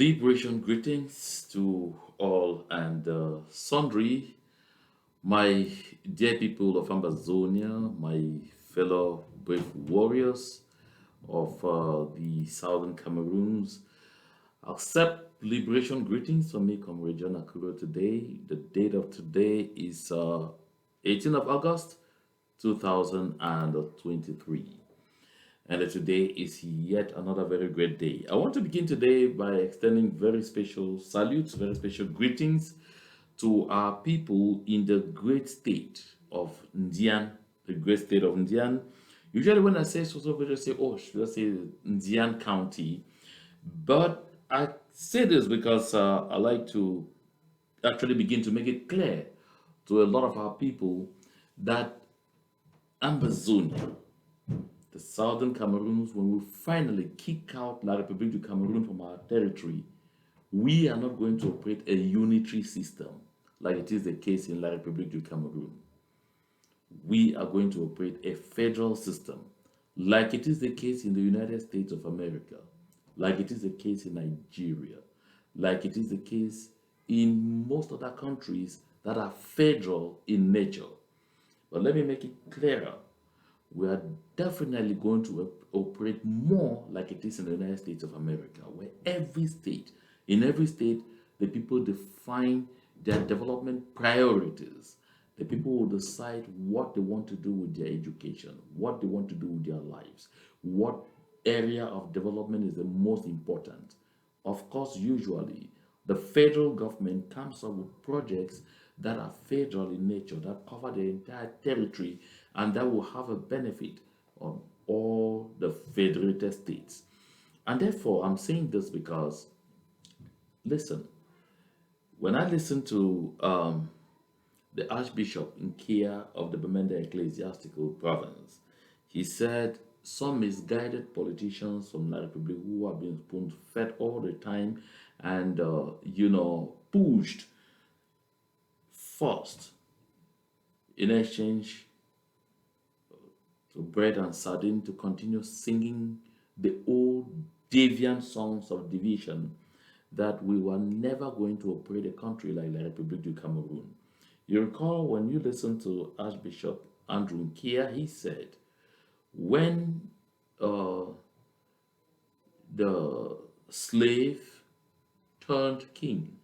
Liberation greetings to all and sundry, my dear people of Ambazonia, my fellow brave warriors of the southern Cameroons. Accept liberation greetings from me, Comrade John Akuro today. The date of today is 18th of August 2023. And today is yet another very great day. I want to begin today by extending very special salutes, very special greetings to our people in the great state of Ndian, the great state of Ndian. Usually, when I say so, people say, oh, should I say Ndian County? But I say this because I like to actually begin to make it clear to a lot of our people that Ambazonia, the southern Cameroons, when we finally kick out La République du Cameroon from our territory, we are not going to operate a unitary system like it is the case in La République du Cameroon. We are going to operate a federal system like it is the case in the United States of America, like it is the case in Nigeria, like it is the case in most other countries that are federal in nature. But let me make it clearer. We are definitely going to operate more like it is in the United States of America, where in every state, the people define their development priorities. The people will decide what they want to do with their education, what they want to do with their lives, what area of development is the most important. Of course, usually, the federal government comes up with projects that are federal in nature, that cover the entire territory, and that will have a benefit on all the federated states. And therefore, I'm saying this because, listen, when I listen to the Archbishop in Kia of the Bamenda Ecclesiastical Province, he said some misguided politicians from La Republic who have been spoon fed all the time and, pushed first in exchange to bread and sardine to continue singing the old deviant songs of division that we were never going to operate a country like La République du Cameroon. You recall when you listened to Archbishop Andrew Nkia, he said, when uh, the slave turned king,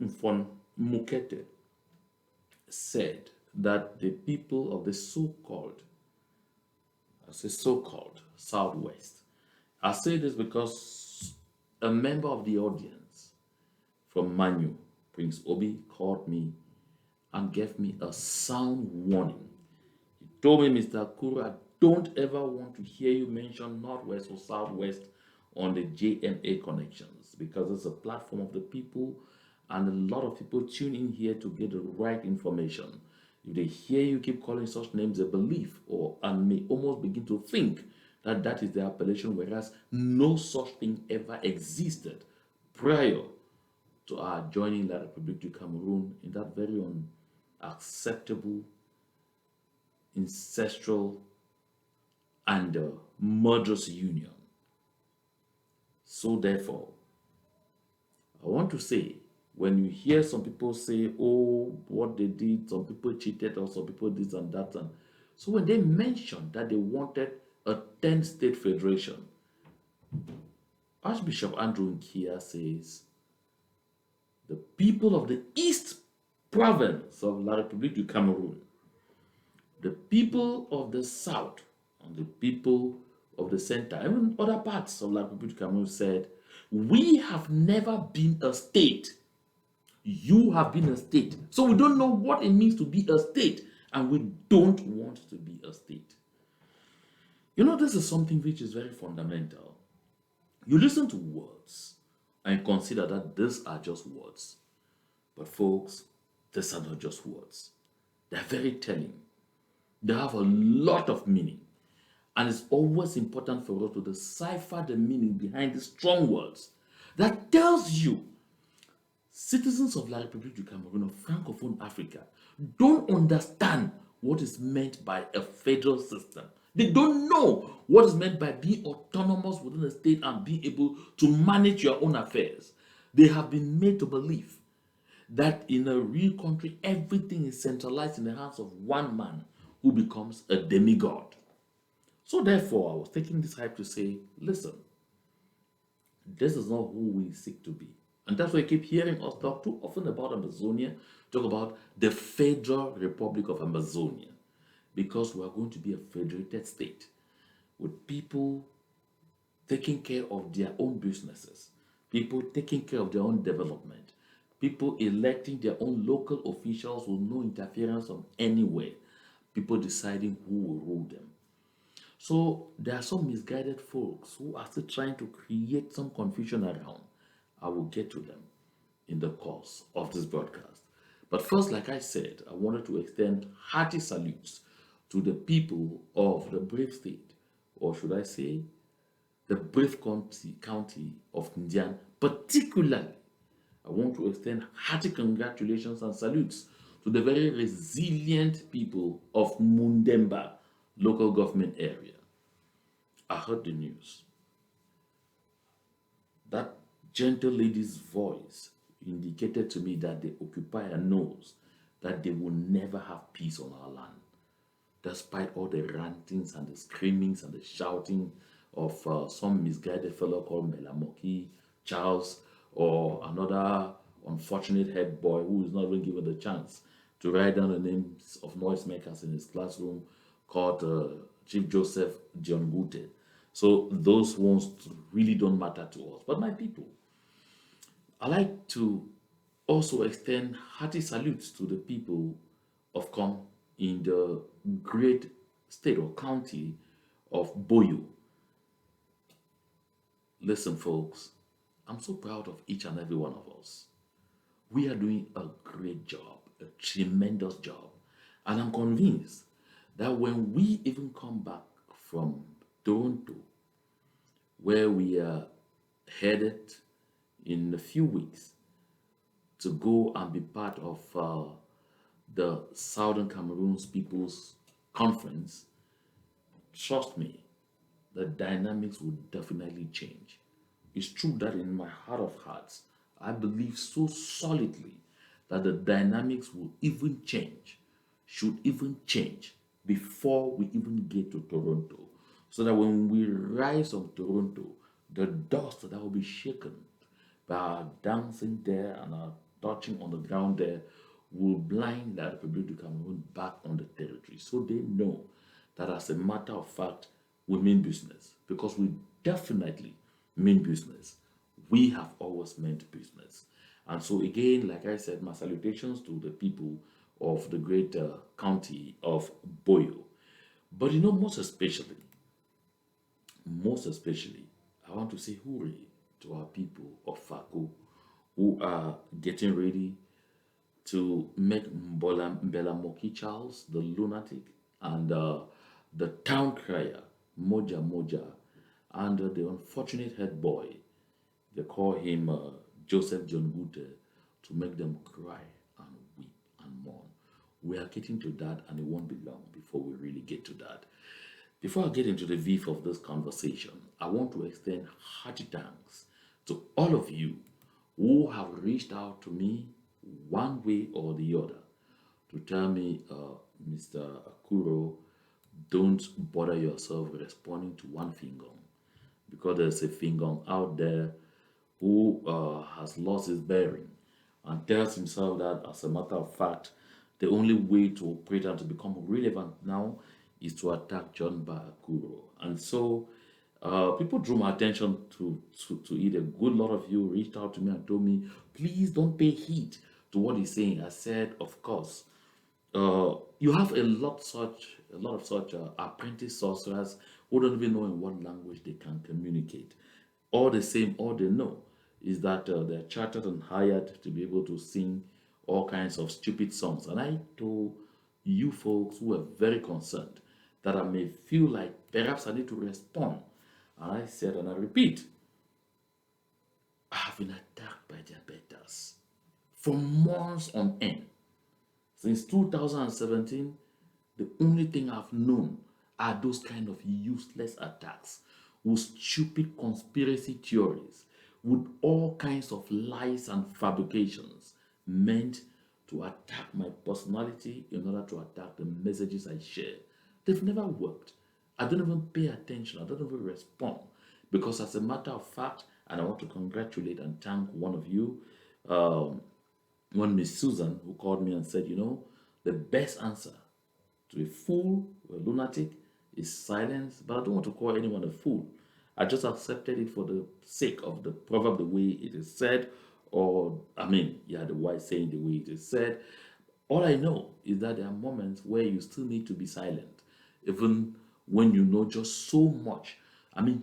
Mfon Mukete, said that the people of the so-called, I say so-called Southwest. I say this because a member of the audience from Manu, Prince Obi, called me and gave me a sound warning. He told me, Mr. Kuru, I don't ever want to hear you mention Northwest or Southwest on the JMA connections because it's a platform of the people and a lot of people tune in here to get the right information. If they hear you keep calling such names, they believe or and may almost begin to think that that is the appellation, whereas no such thing ever existed prior to our joining La République du Cameroon in that very unacceptable, ancestral, and murderous union. So therefore, I want to say, when you hear some people say, oh, what they did, some people cheated, or some people this and that, and so when they mentioned that they wanted a 10-state federation, Archbishop Andrew Nkia says, the people of the East province of La République du Cameroon, the people of the South, and the people of the center, even other parts of La République du Cameroon said, we have never been a state. You have been a state. So we don't know what it means to be a state, and we don't want to be a state. You know, this is something which is very fundamental. You listen to words and consider that these are just words. But folks, these are not just words. They're very telling. They have a lot of meaning. And it's always important for us to decipher the meaning behind these strong words that tells you citizens of La République du Cameroon of Francophone Africa don't understand what is meant by a federal system. They don't know what is meant by being autonomous within a state and being able to manage your own affairs. They have been made to believe that in a real country, everything is centralized in the hands of one man who becomes a demigod. So, therefore, I was taking this hype to say, listen, this is not who we seek to be. And that's why I keep hearing us talk too often about Amazonia, talk about the Federal Republic of Amazonia, because we are going to be a federated state with people taking care of their own businesses, people taking care of their own development, people electing their own local officials with no interference from anywhere, people deciding who will rule them. So there are some misguided folks who are still trying to create some confusion around. I will get to them in the course of this broadcast. But first, like I said, I wanted to extend hearty salutes to the people of the brave state, or should I say, the brave county of Indian, particularly. I want to extend hearty congratulations and salutes to the very resilient people of Mundemba local government area. I heard the news. That gentle lady's voice indicated to me that the occupier knows that they will never have peace on our land, despite all the rantings and the screamings and the shouting of some misguided fellow called Melamoki, Charles, or another unfortunate head boy who is not even given the chance to write down the names of noisemakers in his classroom called Chief Joseph John Gute. So those ones really don't matter to us. But my people, I like to also extend hearty salutes to the people of Com in the great state or county of Boyo. Listen, folks, I'm so proud of each and every one of us. We are doing a great job, a tremendous job. And I'm convinced that when we even come back from Toronto, where we are headed in a few weeks to go and be part of the Southern Cameroon's People's Conference, trust me, the dynamics will definitely change. It's true that in my heart of hearts, I believe so solidly that the dynamics will even change, should even change before we even get to Toronto. So that when we rise from Toronto, the dust that will be shaken by our dancing there and our touching on the ground there will blind the Republic of Cameroon back on the territory. So they know that as a matter of fact, we mean business because we definitely mean business. We have always meant business. And so, again, like I said, my salutations to the people of the great county of Boyo. But most especially, I want to say hooray to our people of Fako who are getting ready to make Mbela Moki Charles, the lunatic, and the Towncrier, Moja Moja, and the unfortunate head boy, they call him Joseph John Gute, to make them cry and weep and mourn. We are getting to that, and it won't be long before we really get to that. Before I get into the beef of this conversation, I want to extend hearty thanks to all of you who have reached out to me one way or the other to tell me, Mr. Akuro, don't bother yourself responding to one finger because there's a finger out there who has lost his bearing and tells himself that, as a matter of fact, the only way to operate and to become relevant now is to attack John Bakuro. And so people drew my attention to it. A good lot of you reached out to me and told me, please don't pay heed to what he's saying. I said, of course. You have a lot of such apprentice sorcerers who don't even know in what language they can communicate. All the same, all they know is that they're chartered and hired to be able to sing all kinds of stupid songs. And I told you folks who were very concerned that I may feel like perhaps I need to respond. And I said, and I repeat, I have been attacked by their betters for months on end. Since 2017, the only thing I've known are those kind of useless attacks with stupid conspiracy theories, with all kinds of lies and fabrications meant to attack my personality in order to attack the messages I share. They've never worked. I don't even pay attention. I don't even respond. Because, as a matter of fact, and I want to congratulate and thank one of you, um, one Miss Susan, who called me and said, the best answer to a fool or a lunatic is silence, but I don't want to call anyone a fool. I just accepted it for the sake of the proverb, the way it is said, or the wise saying the way it is said. All I know is that there are moments where you still need to be silent, even when you know just so much.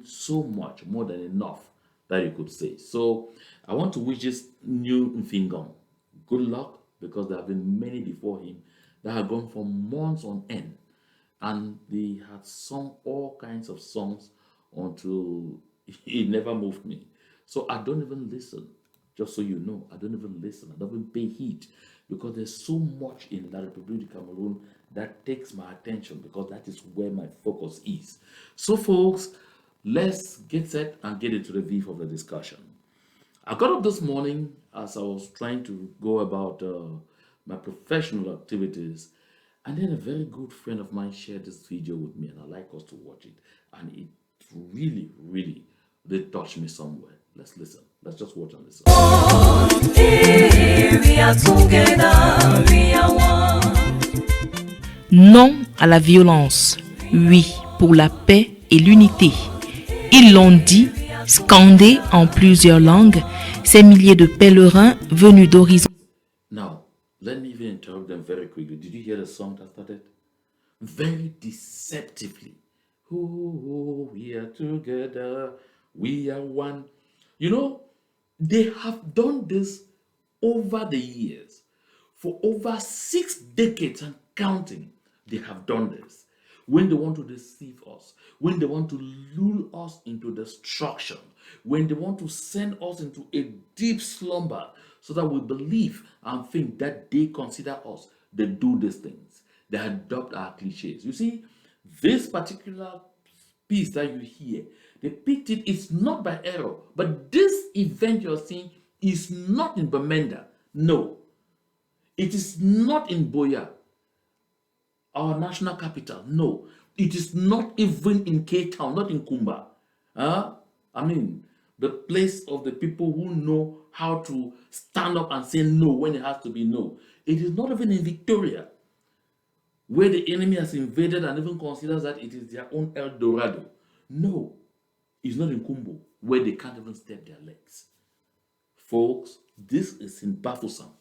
So much more than enough that you could say. So I want to wish this new Mfingong good luck, because there have been many before him that have gone for months on end, and they had sung all kinds of songs until it never moved me. So I don't even listen. Just so you know, I don't even listen. I don't even pay heed, because there's so much in La République du Cameroon that takes my attention, because that is where my focus is. So, folks, let's get set and get into the beef of the discussion. I got up this morning as I was trying to go about my professional activities, and then a very good friend of mine shared this video with me, and I like us to watch it. And it really, really did touch me somewhere. Let's listen. Let's just watch and listen. Non à la violence, oui pour la paix et l'unité. Ils l'ont dit, scandé en plusieurs langues, ces milliers de pèlerins venus d'horizons. Now, let me even interrupt them very quickly. Did you hear the song that started? Very deceptively. Oh, we are together, we are one. They have done this over the years. For over 6 decades and counting, they have done this. When they want to deceive us, when they want to lure us into destruction, when they want to send us into a deep slumber so that we believe and think that they consider us, they do these things. They adopt our cliches. You see, this particular piece that you hear, they picked it, it's not by error, but this event you're seeing is not in Bamenda. No, it is not in Boya, our national capital. No, it is not even in Cape Town, not in Kumba. The place of the people who know how to stand up and say no when it has to be no. It is not even in Victoria, where the enemy has invaded and even considers that it is their own El Dorado. No, it's not in Kumbo, where they can't even step their legs. Folks, this is in Bafoussam,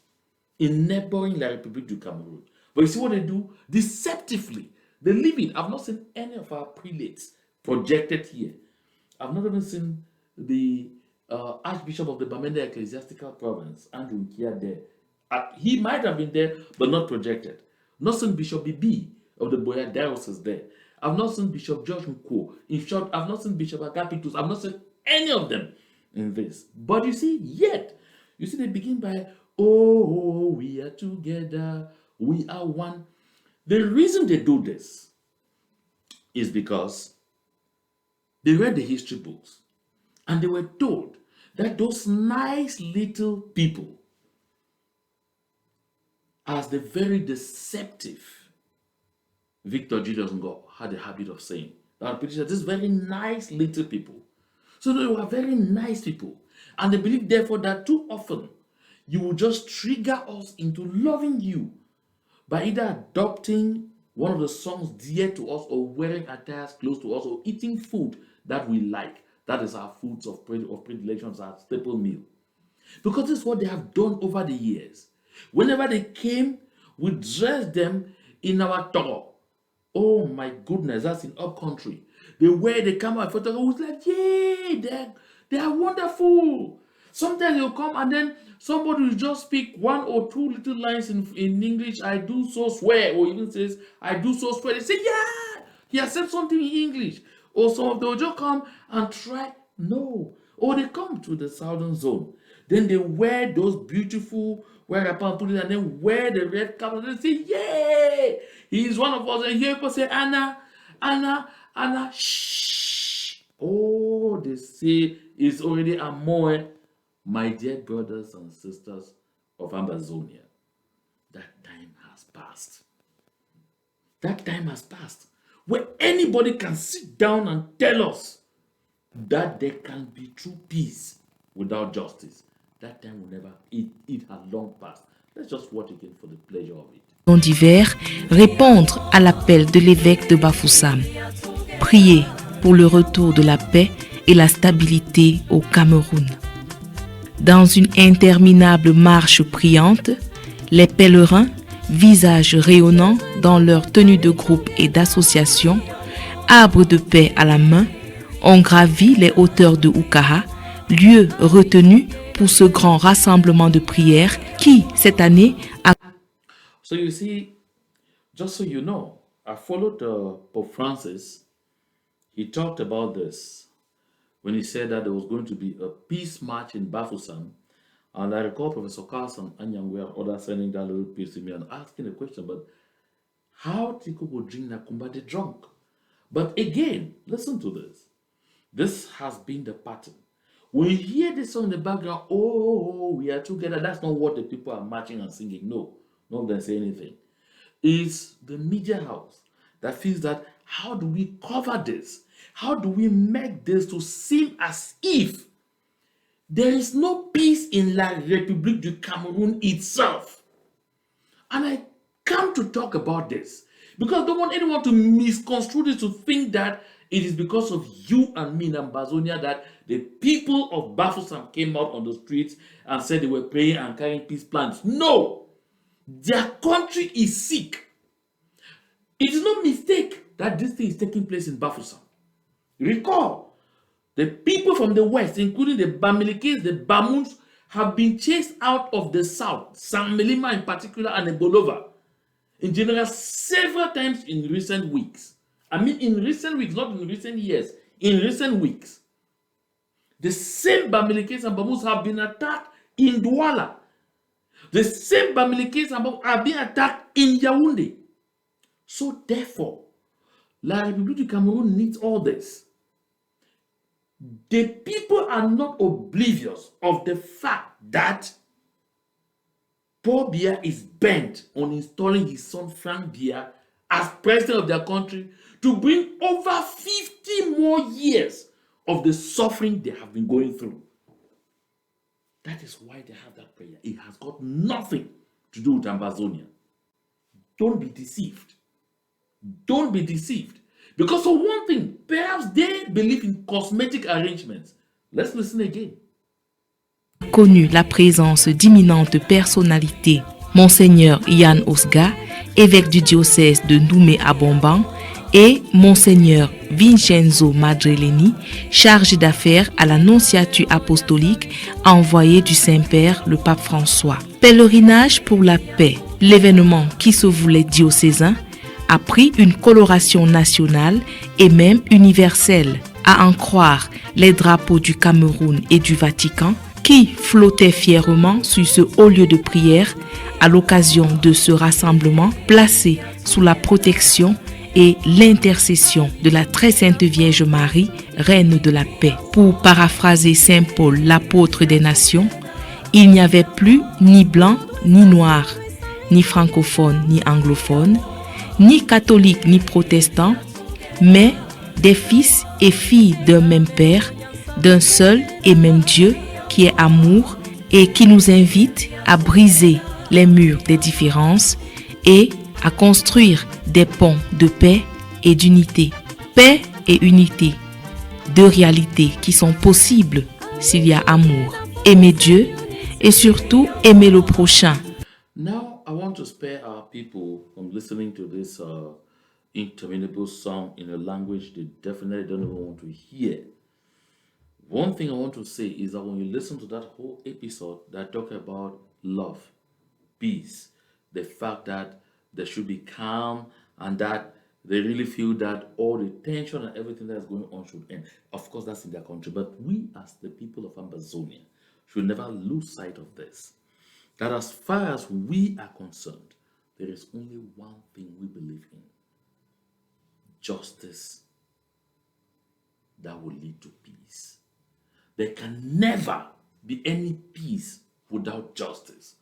in neighboring La République du Cameroon. But you see what they do? Deceptively, they live in. I've not seen any of our prelates projected here. I've not even seen the Archbishop of the Bamenda Ecclesiastical Province, Andrew Nkia, there. He might have been there, but not projected. Not seen Bishop Bibi of the Boya Diocese there. I've not seen Bishop George Mko. In short, I've not seen Bishop Agapitus. I've not seen any of them in this. But you see, they begin by, oh, we are together, we are one. The reason they do this is because they read the history books and they were told that those nice little people, as the very deceptive Victor Julius Ngo had a habit of saying, that these very nice little people. So they were very nice people. And they believe, therefore, that too often you will just trigger us into loving you by either adopting one of the songs dear to us, or wearing attires close to us, or eating food that we like. That is our foods of predilection, our staple meal. Because this is what they have done over the years. Whenever they came, we dressed them in our toro. Oh my goodness, that's in up country. They come out photo, was like, yay, they are wonderful. Sometimes they'll come and then somebody will just speak 1 or 2 little lines in English. I do so swear, or even says, I do so swear. They say, yeah, he has said something in English. Or some of them will just come and try. No. Or they come to the southern zone. Then they wear those beautiful wear upon put it, and then wear the red cap, and they say, yay, he's one of us. And here people say, Anna, Anna, shh. Oh, they say it's already a more, my dear brothers and sisters of Ambazonia. That time has passed. That time has passed. Where anybody can sit down and tell us that there can be true peace without justice. That time will never, it has long passed. Let's just watch again for the pleasure of it. Divers, répondre à l'appel de l'évêque de Bafoussam. Prier pour le retour de la paix et la stabilité au Cameroun. Dans une interminable marche priante, les pèlerins, visages rayonnants dans leur tenue de groupe et d'association, arbres de paix à la main, ont gravi les hauteurs de Oukaha, lieu retenu pour ce grand rassemblement de prière qui, cette année, a... So you see, just so you know, I followed Pope Francis. He talked about this when he said that there was going to be a peace march in Bafoussam. And I recall Professor Carson Anyangwe and others sending that little piece to me and asking the question, but how Tiko would drink Nakumba the drunk? But again, listen to this. This has been the pattern. When you hear this song in the background, oh, we are together, that's not what the people are marching and singing. No, not going to say anything. It's the media house that feels that how do we cover this? How do we make this to seem as if there is no peace in La République du Cameroun itself? And I come to talk about this because I don't want anyone to misconstrue this to think that it is because of you and me in Ambazonia that the people of Bafoussam came out on the streets and said they were praying and carrying peace plans. No! Their country is sick. It is no mistake that this thing is taking place in Bafoussam. Recall, the people from the west, including the Bamilikis, the Bamuns, have been chased out of the south, San Melima in particular, and Ebolova, in general, several times in recent weeks. I mean, in recent weeks, not in recent years, in recent weeks. The same Bamilikis and Bamuns have been attacked in Douala. The same Bamilikis and Bamuns have been attacked in Yaoundé. So therefore, La République du Cameroun needs all this. The people are not oblivious of the fact that Paul Biya is bent on installing his son Frank Biya as president of their country to bring over 50 more years of the suffering they have been going through. That is why they have that prayer. It has got nothing to do with Ambazonia. Don't be deceived. Don't be deceived. Because of one thing, perhaps they believe in cosmetic arrangements. Let's listen again. Connu la présence d'imminentes personnalités, Monseigneur Yann Osga, évêque du diocèse de Noumé-Abomban, et Monseigneur Vincenzo Madreleni, chargé d'affaires à la nonciature apostolique envoyé du Saint-Père, le pape François. Pèlerinage pour la paix, l'événement qui se voulait diocésain, a pris une coloration nationale et même universelle, à en croire les drapeaux du Cameroun et du Vatican qui flottaient fièrement sur ce haut lieu de prière à l'occasion de ce rassemblement placé sous la protection et l'intercession de la très sainte Vierge Marie, Reine de la paix. Pour paraphraser Saint Paul, l'apôtre des nations, il n'y avait plus ni blanc ni noir, ni francophone ni anglophone, ni catholique ni protestant, mais des fils et filles d'un même Père, d'un seul et même Dieu qui est amour et qui nous invite à briser les murs des différences et à construire des ponts de paix et d'unité. Paix et unité, deux réalités qui sont possibles s'il y a amour. Aimer Dieu et surtout aimer le prochain. Now, I want to spare our people from listening to this interminable song in a language they definitely don't even want to hear. One thing I want to say is that when you listen to that whole episode, that talk about love, peace, the fact that there should be calm and that they really feel that all the tension and everything that's going on should end. Of course, that's in their country, but we as the people of Ambazonia should never lose sight of this. That as far as we are concerned, there is only one thing we believe in: justice that will lead to peace. There can never be any peace without justice.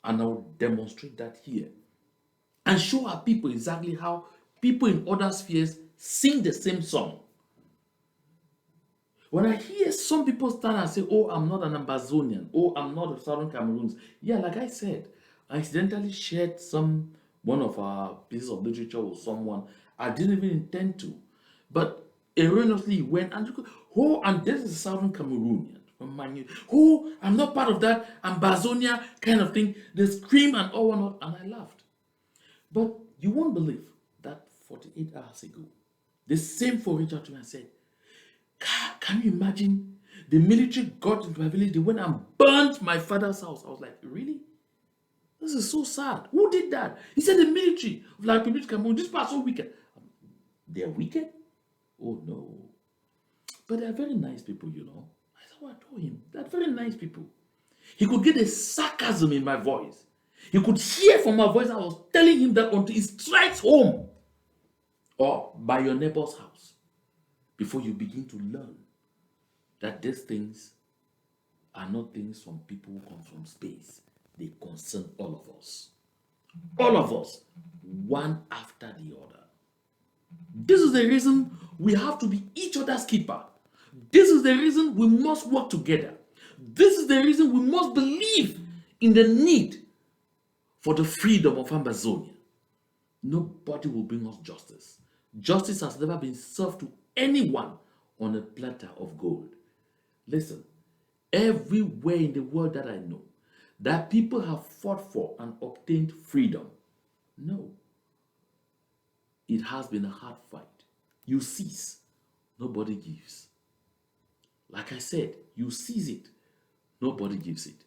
And I will demonstrate that here and show our people exactly how people in other spheres sing the same song. When I hear some people stand and say, oh, I'm not an Ambazonian, oh, I'm not of Southern Cameroons. Yeah, like I said, I accidentally shared one of our pieces of literature with someone. I didn't even intend to. But erroneously went and oh, and this is a Southern Cameroonian. Oh, I'm not part of that Ambazonia kind of thing. They scream and all whatnot, and I laughed. But you won't believe that 48 hours ago, the same for reached out to me and said, can you imagine? The military got into my village, they went and burnt my father's house. I was like, really? This is so sad. Who did that? He said the military of like Republic Cameroon. This part so wicked. They're wicked? Oh no. But they're very nice people, you know. I said, what I told him. They're very nice people. He could get the sarcasm in my voice. He could hear from my voice I was telling him that until he strikes home or by your neighbor's house before you begin to learn that these things are not things from people who come from space. They concern all of us. All of us, one after the other. This is the reason we have to be each other's keeper. This is the reason we must work together. This is the reason we must believe in the need for the freedom of Ambazonia. Nobody will bring us justice. Justice has never been served to anyone on a platter of gold. Listen, everywhere in the world that I know, that people have fought for and obtained freedom, no. It has been a hard fight. You seize, nobody gives. Like I said, you seize it, nobody gives it.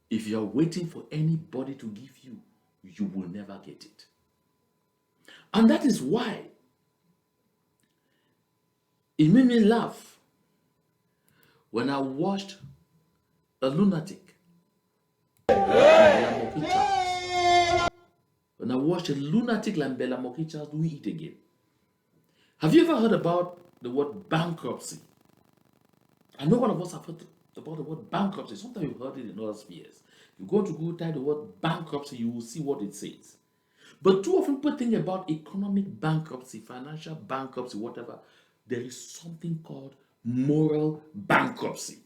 If you are waiting for anybody to give you, you will never get it. And that is why it made me laugh when I watched a lunatic. When I watched a lunatic like Bella Mokicha doing it again. Have you ever heard about the word bankruptcy? I know all of us have heard about the word bankruptcy. Sometimes you've heard it in other spheres. You go to Google, type the word bankruptcy, you will see what it says. But too often people think about economic bankruptcy, financial bankruptcy, whatever. There is something called moral bankruptcy.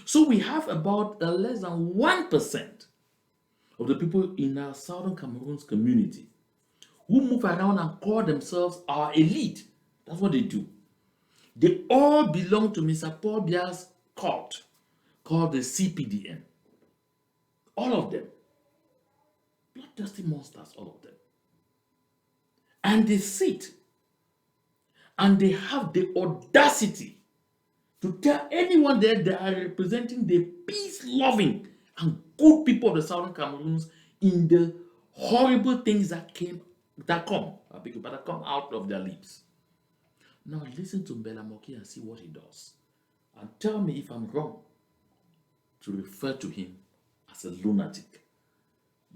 So we have about less than 1% of the people in our Southern Cameroon's community who move around and call themselves our elite. That's what they do. They all belong to Mr. Paul Biya's cult called the CPDN. All of them. Bloodthirsty monsters, all of them. And they sit and they have the audacity to tell anyone there they are representing the peace-loving and good people of the Southern Cameroons in the horrible things that come out of their lips. Now listen to Mbela Moki and see what he does. And tell me if I'm wrong to refer to him as a lunatic.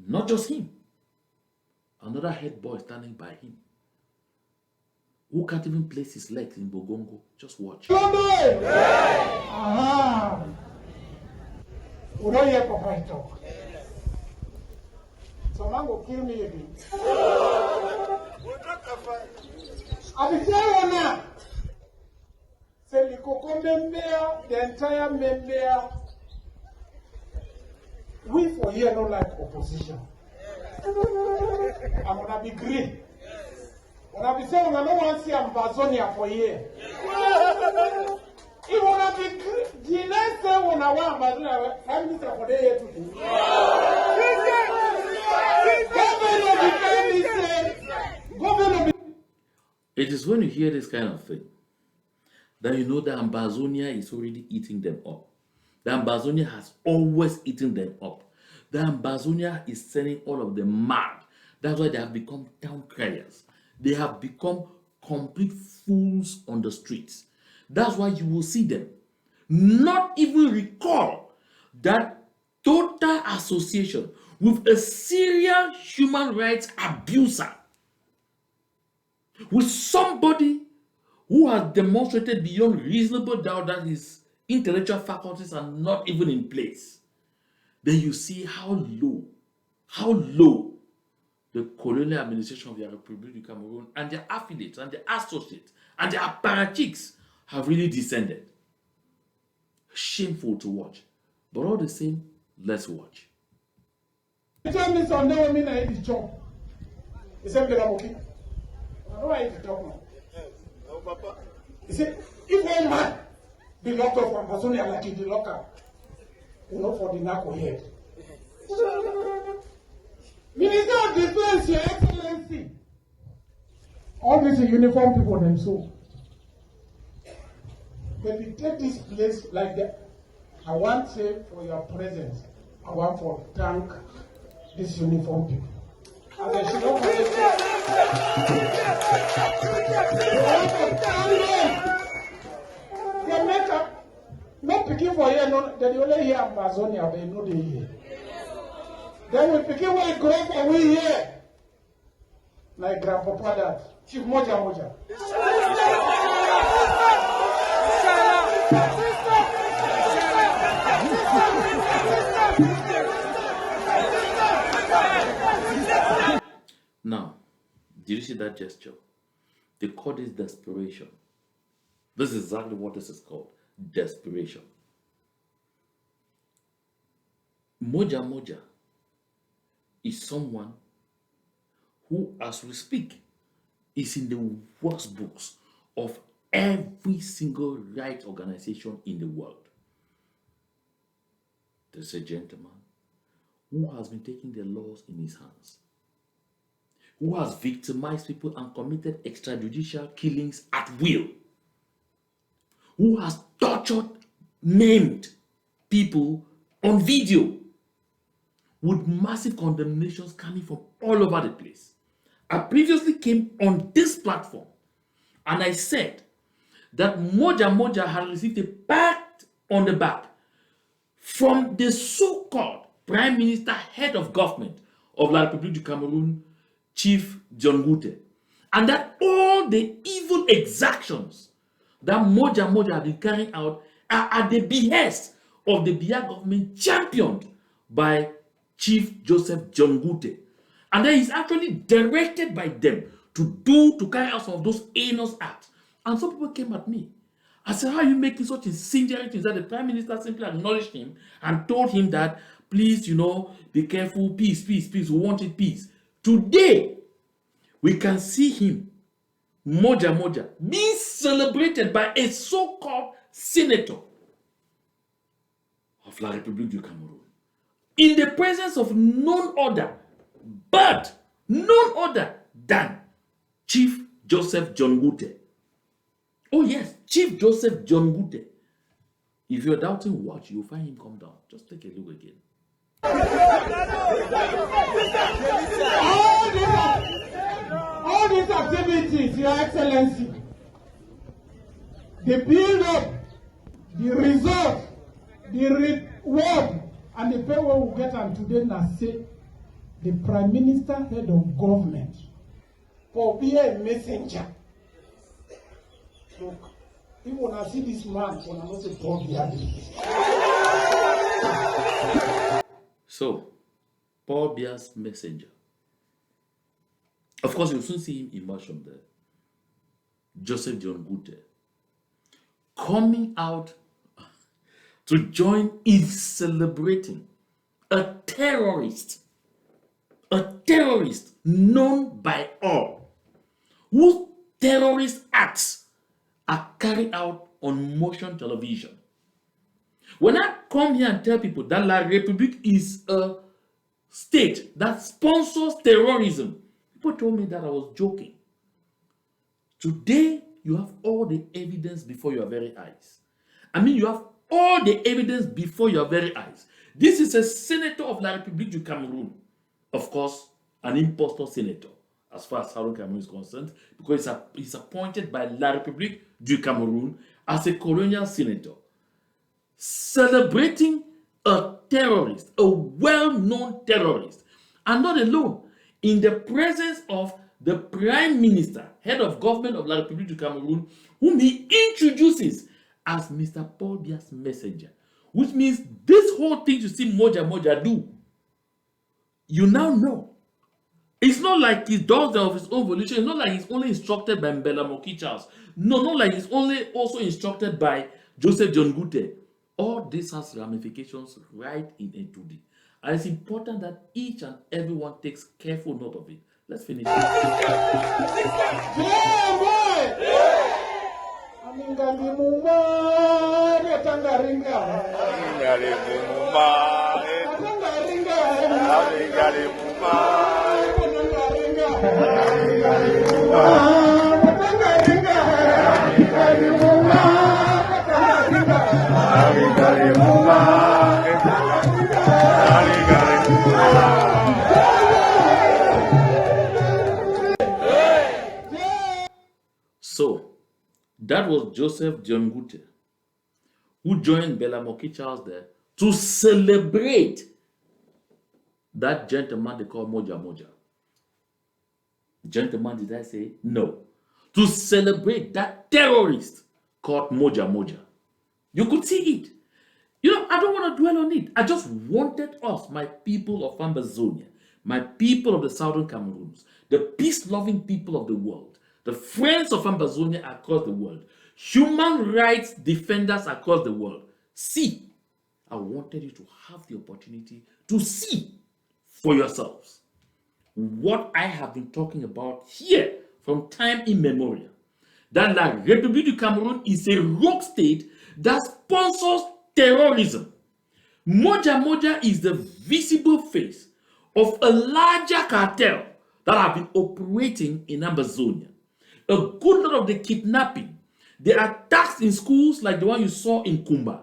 Not just him. Another head boy standing by him, who can't even place his legs in Bogongo. Just watch. The entire member, we for here don't like opposition. I'm gonna be green. When I be saying I don't want to see Ambazonia for here. If wanna be green, the next day when I want Ambazonia, Prime Minister for the year today. It is when you hear this kind of thing that you know that Ambazonia is already eating them up. The Ambazonia has always eaten them up. The Ambazonia is sending all of them mad. That's why they have become Towncriers. They have become complete fools on the streets. That's why you will see them not even recall that total association with a serial human rights abuser with somebody who has demonstrated beyond reasonable doubt that his intellectual faculties are not even in place, then you see how low the colonial administration of the Republic of Cameroon and their affiliates and their associates and their apparatchiks have really descended. Shameful to watch. But all the same, let's watch. You tell me Sunday when me na eat the chop. He said, "Get up, okay." I know I eat the chop now. He said, if one man be locked up from Ambazonian like he be locked up, you know, for the narco head. Minister of Defense, Your Excellency. All these uniform people them so. When we take this place like that, I want to say for your presence, I want to thank these uniform people. As I should not they make up, not picking for here, no, they only hear Amazonia, but know they hear. Then we picking where grow for we here. Like Grandpapa that, Chief Moja Moja. Now, did you see that gesture? They call this desperation. This is exactly what this is called. Desperation. Moja Moja is someone who, as we speak, is in the worst books of every single right organization in the world. There's a gentleman who has been taking the laws in his hands, who has victimized people and committed extrajudicial killings at will, who has tortured, maimed people on video with massive condemnations coming from all over the place. I previously came on this platform and I said that Moja Moja had received a pat on the back from the so-called Prime Minister, head of government of La République du Cameroon, Chief John Gute, and that all the evil exactions that Moja Moja have been carrying out are at the behest of the Biya government, championed by Chief Joseph John Gute. And then he's actually directed by them to carry out some of those heinous acts. And some people came at me. I said, how are you making such incendiary things? That the Prime Minister simply acknowledged him and told him that, please, be careful, peace, peace, peace, we wanted peace. Today, we can see him, Moja Moja, being celebrated by a so-called senator of La République du Cameroon, in the presence of none other than Chief Joseph John Gute. Oh yes, Chief Joseph John Gute. If you're doubting, watch, you'll find him come down. Just take a look again. All these activities, Your Excellency, the build-up, the result, the reward, and the pay we will get on today now say the Prime Minister, head of government, for being a messenger. Look, if you want to see this man, you want to say Paul Biya. So, Paul Biya's messenger. Of course, you'll soon see him emerge from there. Joseph John Gute coming out to join in celebrating a terrorist known by all, whose terrorist acts are carried out on motion television. When I come here and tell people that La République is a state that sponsors terrorism, people told me that I was joking. Today, you have all the evidence before your very eyes. I mean, you have all the evidence before your very eyes. This is a senator of La République du Cameroon. Of course, an impostor senator, as far as Southern Cameroon is concerned, because he's appointed by La République du Cameroon as a colonial senator, celebrating a terrorist, a well-known terrorist, and not alone, in the presence of the Prime Minister, head of government of La République du Cameroon, whom he introduces as Mr. Paul Biya's messenger. Which means this whole thing you see Moja Moja do, you now know. It's not like he does that of his own volition. It's not like he's only instructed by Mbela Moki Charles. No, not like he's only also instructed by Joseph John Gute. All this has ramifications right in A2D. And it's important that each and everyone takes careful note of it. Let's finish it. Yeah, boy! Amingali muma, tangaringa. Amingali muma, Tangaringa. amingali muma, Tangaringa. amingali muma, Tangaringa. Amingali muma. Tangaringa. amingali muma, amingali muma. So, that was Joseph John Gute, who joined Bella Moki Charles there to celebrate that gentleman they call Moja Moja. Gentleman, did I say? No. To celebrate that terrorist called Moja Moja. You could see it. You know, I don't want to dwell on it. I just wanted us, my people of Ambazonia, my people of the Southern Cameroons, the peace-loving people of the world, the friends of Ambazonia across the world, human rights defenders across the world. See, I wanted you to have the opportunity to see for yourselves what I have been talking about here from time immemorial. That La République du Cameroon is a rogue state that sponsors terrorism. Moja Moja is the visible face of a larger cartel that have been operating in Ambazonia. A good lot of the kidnapping, the attacks in schools like the one you saw in Kumba,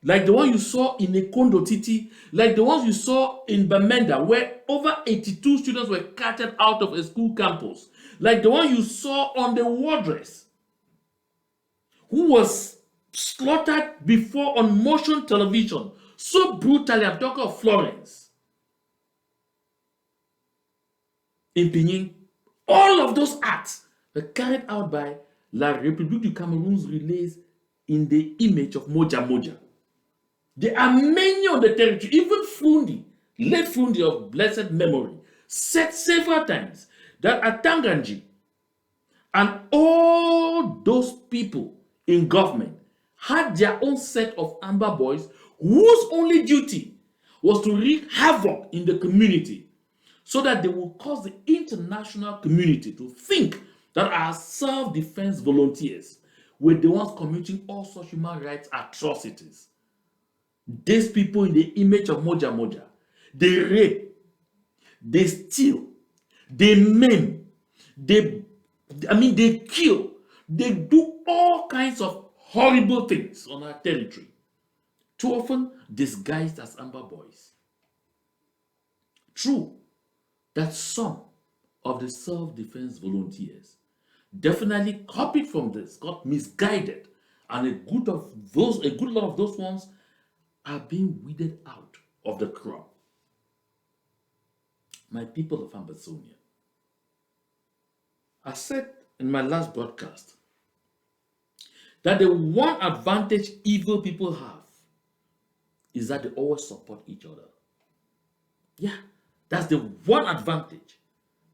like the one you saw in Ekondo Titi, like the ones you saw in Bamenda, where over 82 students were carted out of a school campus, like the one you saw on the wardress, who was slaughtered before on motion television, so brutally. I'm talking of Florence, in Pinyin. All of those acts were carried out by La République du Cameroon's relays in the image of Moja Moja. There are many on the territory, even Fundi, late Fundi of blessed memory, said several times that Atanganji and all those people in government had their own set of Amber boys whose only duty was to wreak havoc in the community so that they will cause the international community to think that our self-defense volunteers were the ones committing all such human rights atrocities. These people in the image of Moja Moja, they rape, they steal, they maim, they kill, they do all kinds of horrible things on our territory, too often disguised as Amber boys. True that some of the self-defense volunteers definitely copied from this, got misguided, and a good lot of those ones are being weeded out of the crop. My people of Ambazonia, I said in my last broadcast that the one advantage evil people have is that they always support each other. Yeah, that's the one advantage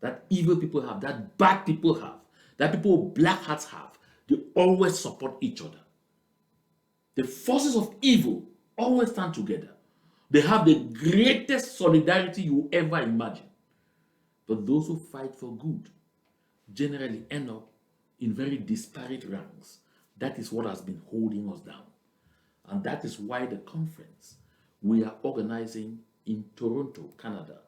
that evil people have, that bad people have, that people with black hearts have. They always support each other. The forces of evil always stand together. They have the greatest solidarity you ever imagine. But those who fight for good generally end up in very disparate ranks. That is what has been holding us down. And that is why the conference we are organizing in Toronto, Canada,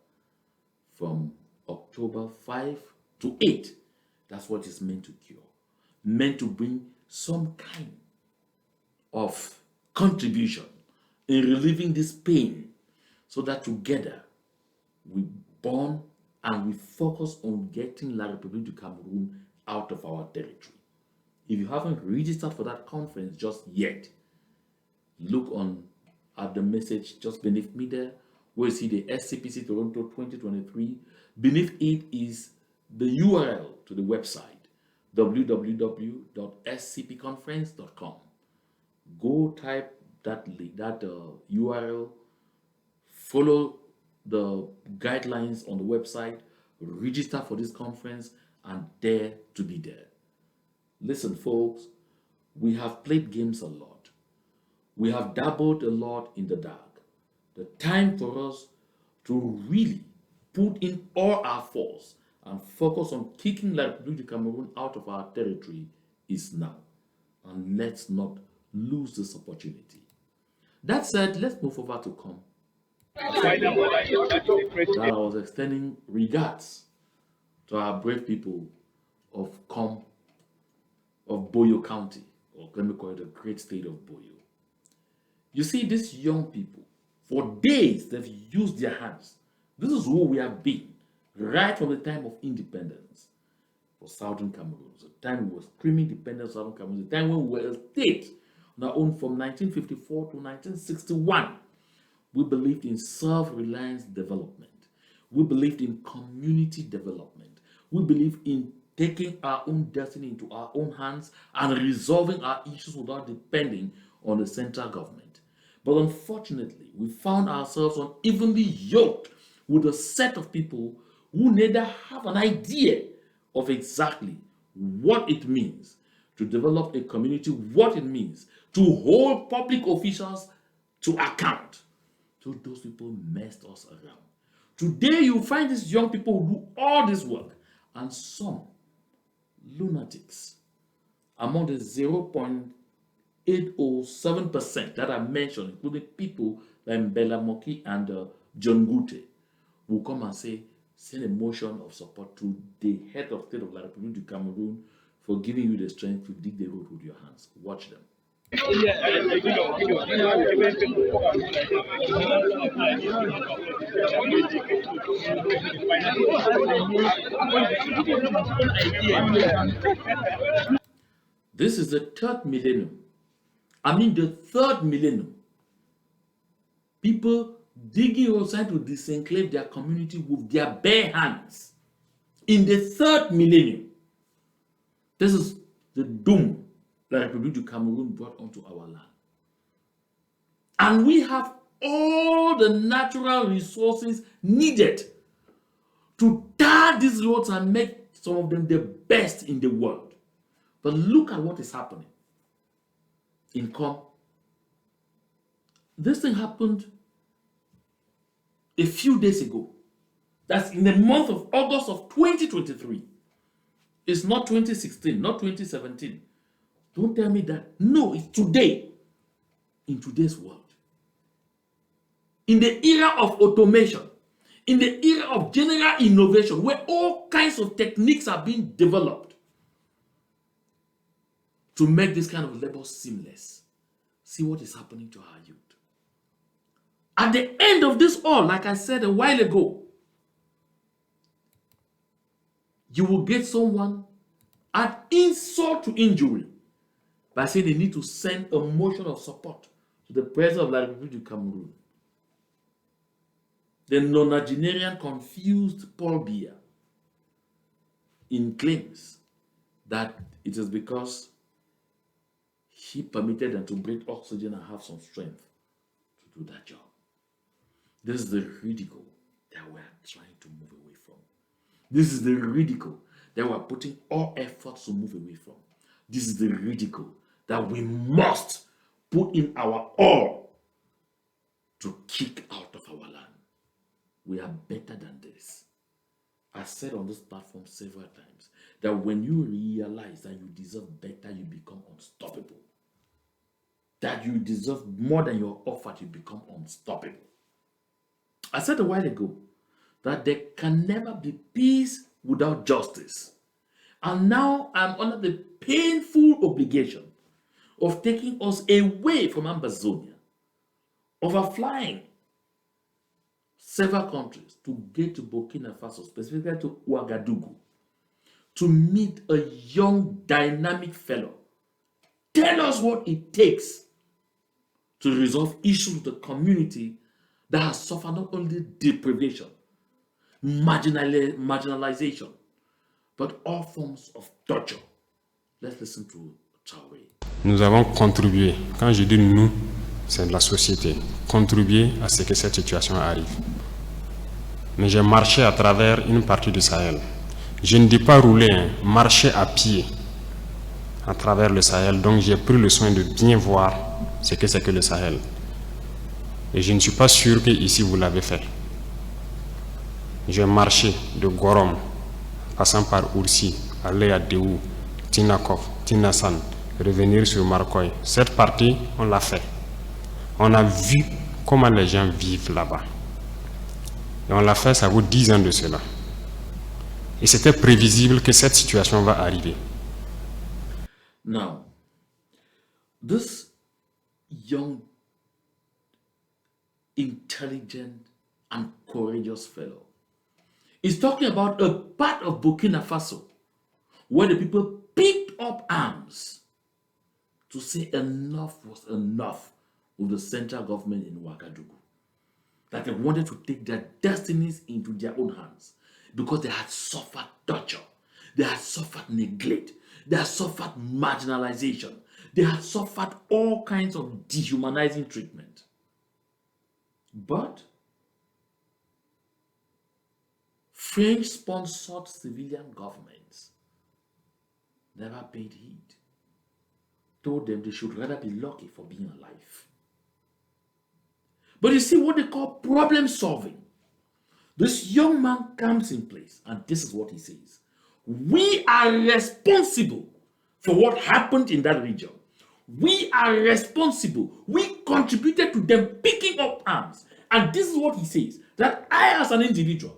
from October 5 to 8, that's what it's meant to cure. Meant to bring some kind of contribution in relieving this pain so that together we bond and we focus on getting La République du Cameroon out of our territory. If you haven't registered for that conference just yet, look on at the message just beneath me there, where you see the SCPC Toronto 2023. Beneath it is the URL to the website, www.scpconference.com. Go type that link, that URL, follow the guidelines on the website, register for this conference, and dare to be there. Listen, folks, we have played games a lot. We have dabbled a lot in the dark. The time for us to really put in all our force and focus on kicking La République du Cameroon out of our territory is now. And let's not lose this opportunity. That said, let's move over to COM. That I was extending regards to our brave people of COM, of Boyo County, or let me call it the great state of Boyo. You see, these young people, for days, they've used their hands. This is who we have been, right from the time of independence for Southern Cameroon. The time we were screaming independence for Southern Cameroon, the time when we were a state on our own from 1954 to 1961. We believed in self-reliance development. We believed in community development. We believed in taking our own destiny into our own hands and resolving our issues without depending on the central government. But unfortunately, we found ourselves unevenly yoked with a set of people who neither have an idea of exactly what it means to develop a community, what it means to hold public officials to account. So those people messed us around. Today, you find these young people who do all this work, and some lunatics among the 0.807% that I mentioned, including people like Mbela Moki and John Gute, will come and send a motion of support to the head of state of La République du Cameroon for giving you the strength to dig the road with your hands. Watch them. This is the third millennium. I mean, the third millennium. People digging outside to disenclave their community with their bare hands. In the third millennium, this is the doom that the République du Cameroon brought onto our land. And we have all the natural resources needed to tar these roads and make some of them the best in the world. But look at what is happening in COM. This thing happened a few days ago. That's in the month of August of 2023. It's not 2016, not 2017. Don't tell me that. No, it's today. In today's world. In the era of automation, in the era of general innovation, where all kinds of techniques are being developed to make this kind of labor seamless. See what is happening to our youth. At the end of this all, like I said a while ago, you will get someone at insult to injury by saying they need to send a motion of support to the president of La République du Cameroon. The nonagenarian confused Paul Biya in claims that it is because he permitted them to breathe oxygen and have some strength to do that job. This is the ridicule that we're trying to move away from. This is the ridicule that we're putting all efforts to move away from. This is the ridicule that we must put in our all to kick out of our land. We are better than this. I said on this platform several times that when you realize that you deserve better, you become unstoppable. That you deserve more than you're offered, you become unstoppable. I said a while ago that there can never be peace without justice. And now I'm under the painful obligation of taking us away from Ambazonian, of flying several countries to get to Burkina Faso, specifically to Ouagadougou, to meet a young, dynamic fellow. Tell us what it takes to resolve issues with the community that has suffered not only deprivation, marginalization, but all forms of torture. Let's listen to Traoré. Nous avons contribué, quand je dis nous, c'est la société, contribué à ce que cette situation arrive. Mais j'ai marché à travers une partie du Sahel. Je ne dis pas rouler, marcher à pied à travers le Sahel. Donc j'ai pris le soin de bien voir ce que c'est que le Sahel. Et je ne suis pas sûr que ici vous l'avez fait. J'ai marché de Gorom, passant par Oursi, aller à Déou, Tinakov, Tinasan, revenir sur Marcoy. Cette partie, on l'a fait. On a vu comment les gens vivent là-bas. Et on l'a fait, ça vaut 10 ans de cela. Et c'était prévisible que cette situation va arriver. Now, this young, intelligent, and courageous fellow is talking about a part of Burkina Faso where the people picked up arms to say enough was enough with the central government in Ouagadougou. That they wanted to take their destinies into their own hands because they had suffered torture, they had suffered neglect, they had suffered marginalization, they had suffered all kinds of dehumanizing treatment. But French-sponsored civilian governments never paid heed, told them they should rather be lucky for being alive. But you see what they call problem solving. This young man comes in place, and this is what he says. We are responsible for what happened in that region. We are responsible. We contributed to them picking up arms. And this is what he says, that I as an individual,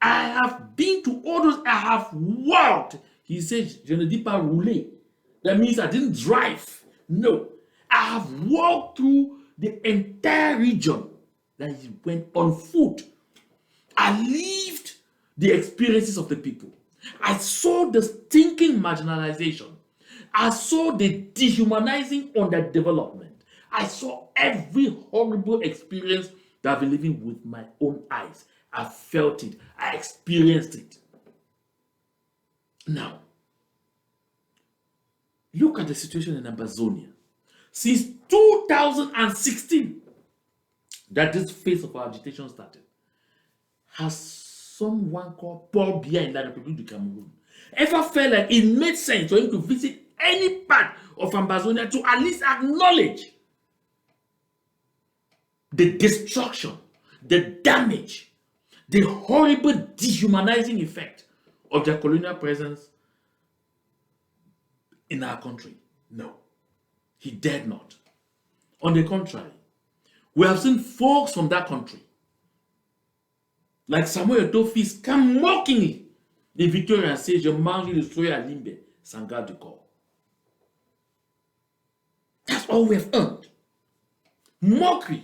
I have been to all those, I have walked. He says, je ne dis pas rouler. That means I didn't drive. No. I have walked through the entire region. That he went on foot. I lived the experiences of the people. I saw the stinking marginalization. I saw the dehumanizing underdevelopment. I saw every horrible experience that I've been living with my own eyes. I felt it. I experienced it. Now, look at the situation in Ambazonian. Since 2016, that this phase of our agitation started, has someone called Paul Biya in the Republic of Cameroon ever felt like it made sense for him to visit any part of Ambazonia to at least acknowledge the destruction, the damage, the horrible dehumanizing effect of their colonial presence in our country? No, he dared not. On the contrary, we have seen folks from that country, like Samuel Eto'o come mockingly in Victoria and say, je mange le soya à Limbe, sans garde du corps. That's all we have earned. Mockery,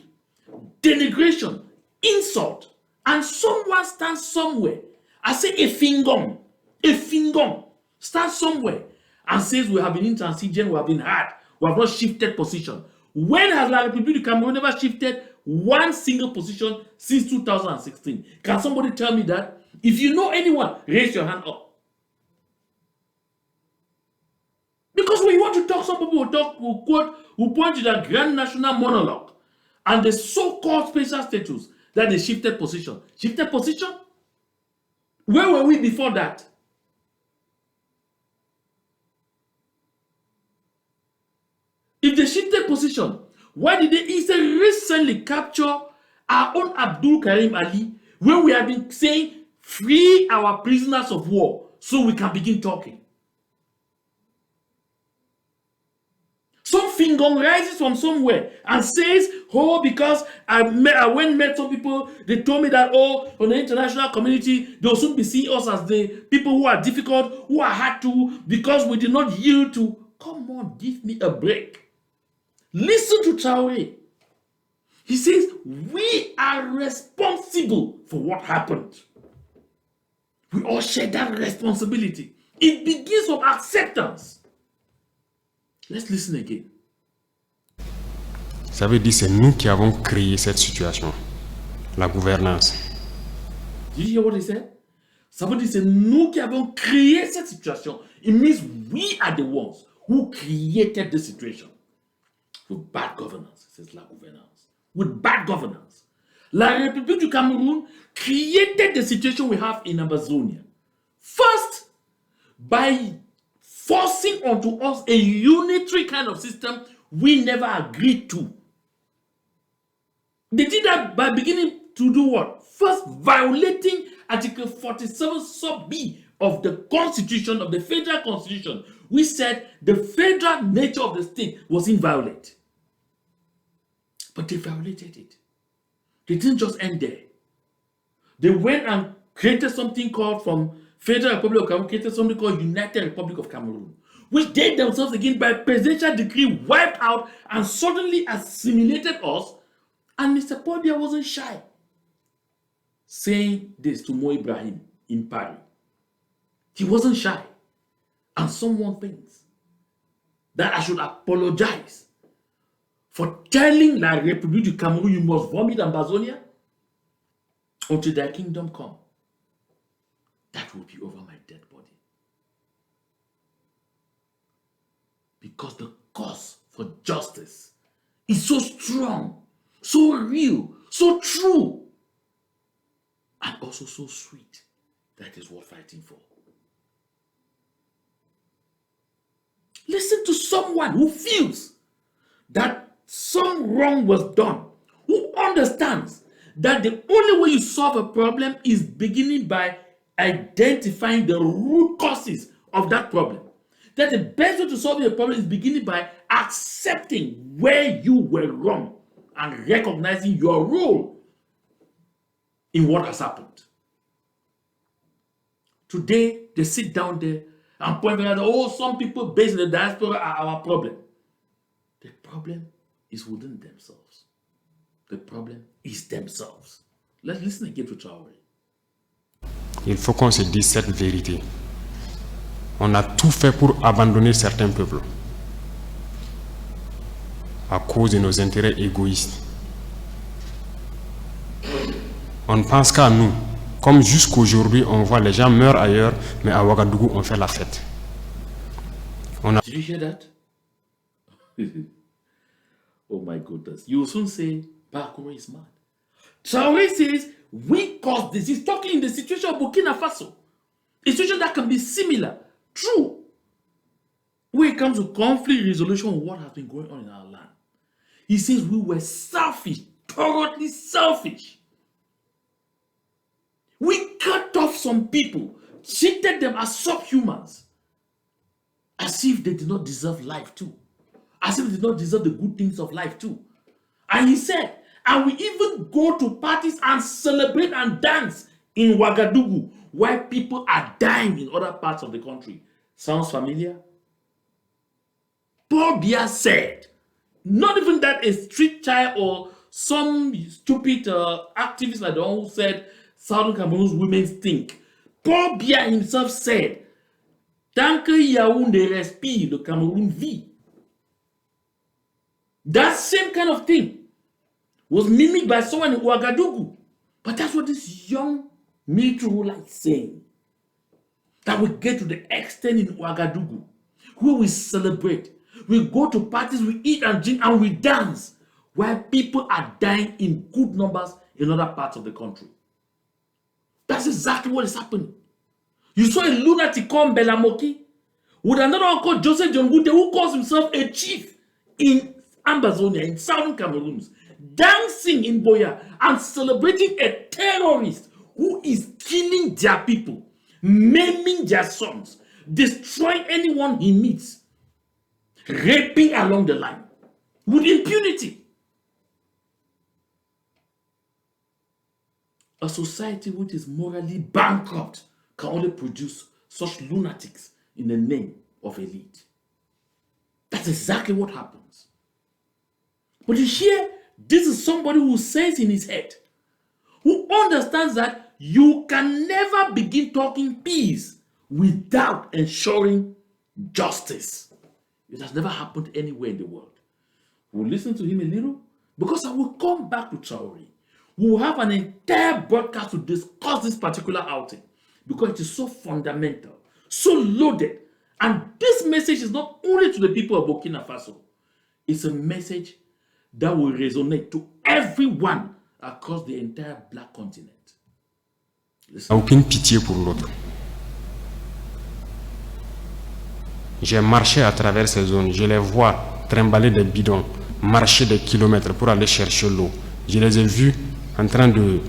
denigration, insult, and someone stands somewhere and say a fingom, stands somewhere and says we have been intransigent, we have been hard, we have not shifted position. When has La République du Cameroon never shifted one single position since 2016? Can somebody tell me that? If you know anyone, raise your hand up. Because when you want to talk, some people will talk, will quote, will point to the grand national monologue and the so-called special status that they shifted position. Shifted position? Where were we before that? If they shifted position, why did they instead recently capture our own Abdul Karim Ali when we have been saying free our prisoners of war so we can begin talking? Some fingom rises from somewhere and says, oh, because I went and met some people, they told me that, oh, on the international community, they'll soon be seeing us as the people who are difficult, who are hard to, because we did not yield to. Come on, give me a break. Listen to Traoré. He says, we are responsible for what happened. We all share that responsibility. It begins with acceptance. Let's listen again. Ça veut dire que c'est nous qui avons créé cette situation, la gouvernance. Did you hear what he said? Ça veut dire c'est nous qui avons créé cette situation. It means we are the ones who created the situation. With bad governance, c'est la gouvernance. With bad governance. La République du Cameroun created the situation we have in Ambazonian. First, by forcing onto us a unitary kind of system we never agreed to. They did that by beginning to do what? First, violating Article 47 sub B of the Constitution, of the Federal Constitution, which said the federal nature of the state was inviolate. But they violated it. They didn't just end there. They went and created something called, from Federal Republic of Cameroon, created something called United Republic of Cameroon, which they themselves again by presidential decree wiped out and suddenly assimilated us. And Mr. Paul Biya wasn't shy saying this to Mo Ibrahim in Paris. He wasn't shy. And someone thinks that I should apologize for telling La République du Cameroun you must vomit Ambazonia until thy kingdom come. That will be over my dead body. Because the cause for justice is so strong, so real, so true, and also so sweet. That is worth fighting for. Listen to someone who feels that some wrong was done, who understands that the only way you solve a problem is beginning by identifying the root causes of that problem. That the best way to solve a problem is beginning by accepting where you were wrong and recognizing your role in what has happened. Today, they sit down there and point out, oh, some people based in the diaspora are our problem. The problem is within themselves. The problem is themselves. Let's listen again to Traoré. Il faut qu'on se dise cette vérité. On a tout fait pour abandonner certains peuples à cause de nos intérêts égoïstes. On ne pense qu'à nous. Comme jusqu'aujourd'hui, on voit les gens meurent ailleurs, mais à Ouagadougou, on fait la fête. Did you hear that? Oh my goodness. You will soon say, Bakure is mad. Traoré says, we caused this. He's talking in the situation of Burkina Faso. A situation that can be similar. True. When it comes to conflict resolution of what has been going on in our land. He says we were selfish, thoroughly selfish. We cut off some people, treated them as subhumans, as if they did not deserve life too, as if they did not deserve the good things of life too. And he said, and we even go to parties and celebrate and dance in Ouagadougou, while people are dying in other parts of the country. Sounds familiar? Paul Biya said, not even that a street child or some stupid activist like the one who said Southern Cameroon's women stink. Paul Biya himself said, tant que Yaoundé respire, le Cameroun vit. That same kind of thing was mimicked by someone in Ouagadougou. But that's what this young military ruler is saying. That we get to the extent in Ouagadougou, where we celebrate, we go to parties, we eat and drink, and we dance, while people are dying in good numbers in other parts of the country. That's exactly what is happening. You saw a lunatic called Belamoki with another one called Joseph Jongute, who calls himself a chief in Ambazonia, in southern Cameroon, dancing in Boya and celebrating a terrorist who is killing their people, maiming their sons, destroying anyone he meets, raping along the line with impunity. A society which is morally bankrupt can only produce such lunatics in the name of elite. That's exactly what happens. But here, this is somebody who says in his head, who understands that you can never begin talking peace without ensuring justice. It has never happened anywhere in the world. We'll listen to him a little, because I will come back to Traoré. We will have an entire broadcast to discuss this particular outing, because it is so fundamental, so loaded. And this message is not only to the people of Burkina Faso, it's a message that will resonate to everyone across the entire black continent. Aucune pitié pour l'autre. J'ai marché à travers ces zones, je les vois trimballer des bidons, marcher des kilomètres pour aller chercher l'eau. Je les ai vus en train de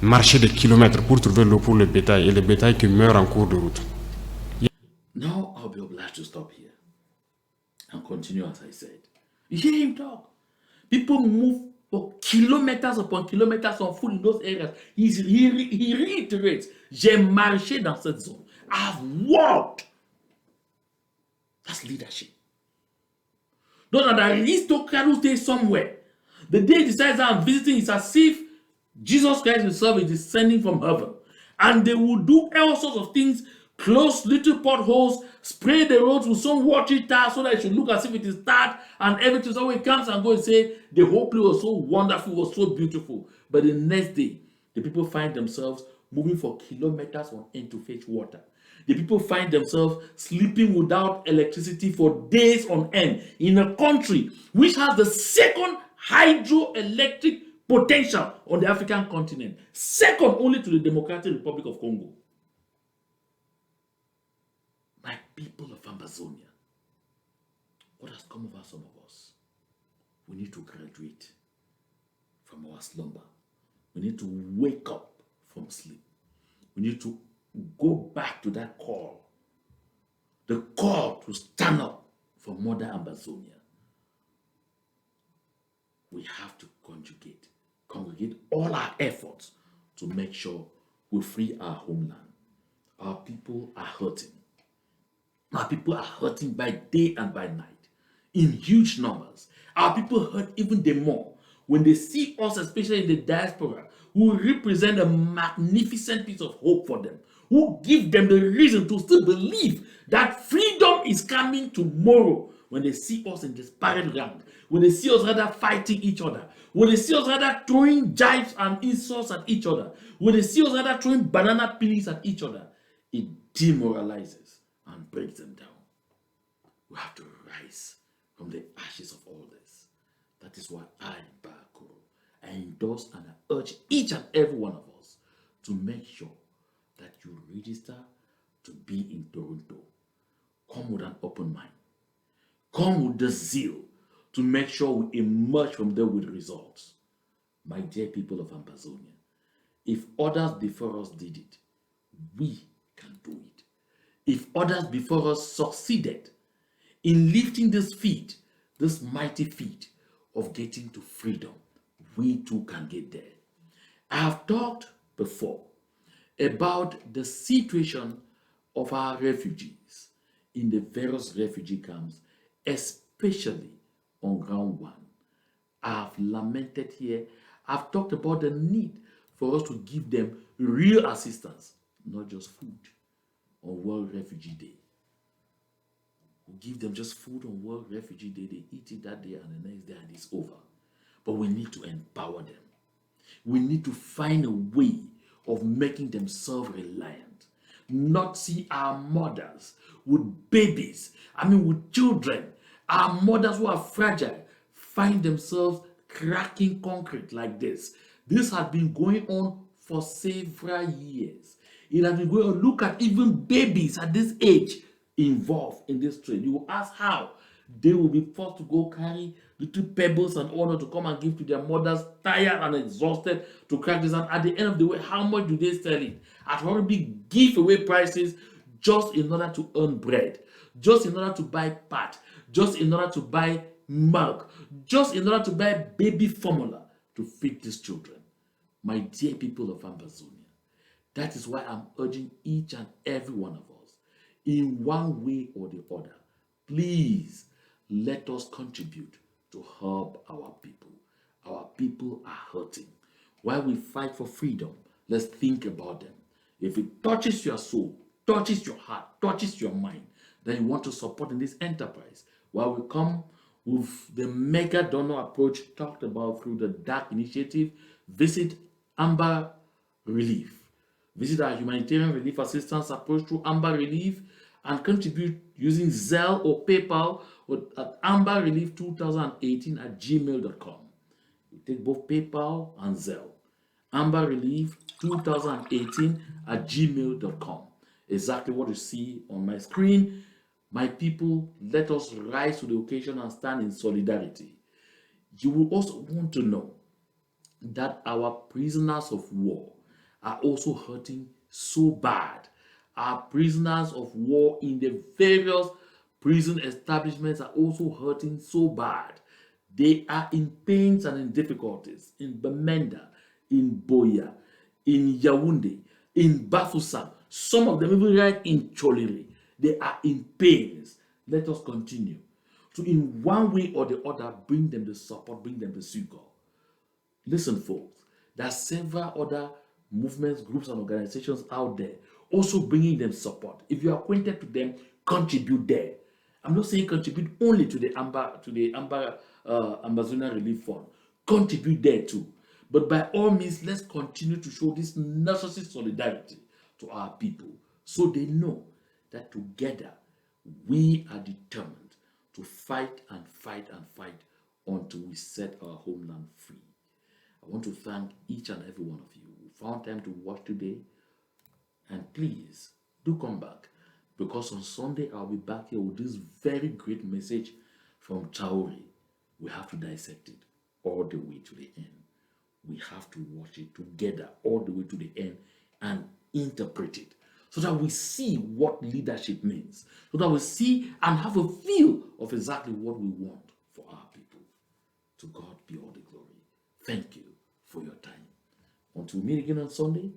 marcher des kilomètres pour trouver l'eau pour le bétail et le bétail qui meurt en cours de route. Now I'll be obliged to stop here and continue as I said. You hear him talk. People move for kilometers upon kilometers on foot in those areas. He reiterates, j'ai marché dans cette zone. I've walked. That's leadership. Those are the aristocrats who stay somewhere. The day he decides I'm visiting, it's as if Jesus Christ himself is descending from heaven. And they will do all sorts of things, close little potholes, spray the roads with some watery tar so that it should look as if it is tarred and everything. So he comes and goes and say, the whole place was so wonderful, was so beautiful. But the next day, the people find themselves moving for kilometers on end to fetch water. The people find themselves sleeping without electricity for days on end in a country which has the second hydroelectric potential on the African continent, second only to the Democratic Republic of Congo. My people of Ambazonia, what has come over some of us? We need to graduate from our slumber. We need to wake up from sleep. We need to go back to that call. The call to stand up for Mother Ambazonia. We have to congregate all our efforts to make sure we free our homeland. Our people are hurting. Our people are hurting by day and by night in huge numbers. Our people hurt even the more when they see us, especially in the diaspora, who represent a magnificent piece of hope for them, who give them the reason to still believe that freedom is coming tomorrow. When they see us in disparate rank, when they see us rather fighting each other, when they see us rather throwing jibes and insults at each other, when they see us rather throwing banana peels at each other, it demoralizes and breaks them down. We have to rise from the ashes of all this. That is why I, Bakuro, I endorse and I urge each and every one of us to make sure that you register to be in Toronto. Come with an open mind. Come with the zeal to make sure we emerge from there with results. My dear people of Ambazonia, if others before us did it, we can do it. If others before us succeeded in lifting this feat, this mighty feat of getting to freedom, we too can get there. I have talked before about the situation of our refugees in the various refugee camps, especially on ground one. I have lamented here. I've talked about the need for us to give them real assistance, not just food on World Refugee Day. We give them just food on World Refugee Day. They eat it that day and the next day and it's over. But we need to empower them. We need to find a way of making them self-reliant. Not see our mothers with babies, with children, our mothers who are fragile, find themselves cracking concrete like this. This has been going on for several years. It has been going on. Look at even babies at this age involved in this trade. You will ask how they will be forced to go carry little pebbles and honor to come and give to their mothers, tired and exhausted to crack this. And at the end of the way, how much do they sell it? At horribly giveaway prices, just in order to earn bread, just in order to buy pat, just in order to buy milk, just in order to buy baby formula to feed these children. My dear people of Ambazonia, that is why I'm urging each and every one of us, in one way or the other, please let us contribute to help our people. Our people are hurting. While we fight for freedom, let's think about them. If it touches your soul, touches your heart, touches your mind, then you want to support in this enterprise, while we come with the mega donor approach talked about through the DAC initiative, visit Amber Relief Visit our humanitarian relief assistance approach through Amber Relief and contribute using Zelle or PayPal at amberrelief2018@gmail.com. You take both PayPal and Zelle. amberrelief2018@gmail.com. Exactly what you see on my screen. My people, let us rise to the occasion and stand in solidarity. You will also want to know that our prisoners of war are also hurting so bad. Our prisoners of war in the various prison establishments are also hurting so bad. They are in pains and in difficulties in Bamenda, in Boya, in Yaoundé, in Bafoussam, some of them even right in Cholere. They are in pains. Let us continue to, in one way or the other, bring them the support, bring them the succor. Listen, folks, there are several other movements, groups, and organizations out there also bringing them support. If you are acquainted to them, contribute there. I'm not saying contribute only to the Ambazonian Relief Fund. Contribute there too. But by all means, let's continue to show this necessary solidarity to our people so they know that together we are determined to fight and fight and fight until we set our homeland free. I want to thank each and every one of you who found time to watch today. And please do come back, because on Sunday I'll be back here with this very great message from Traore. We have to dissect it all the way to the end. We have to watch it together all the way to the end and interpret it so that we see what leadership means, so that we see and have a feel of exactly what we want for our people. To God be all the glory. Thank you for your time. Until we meet again on Sunday,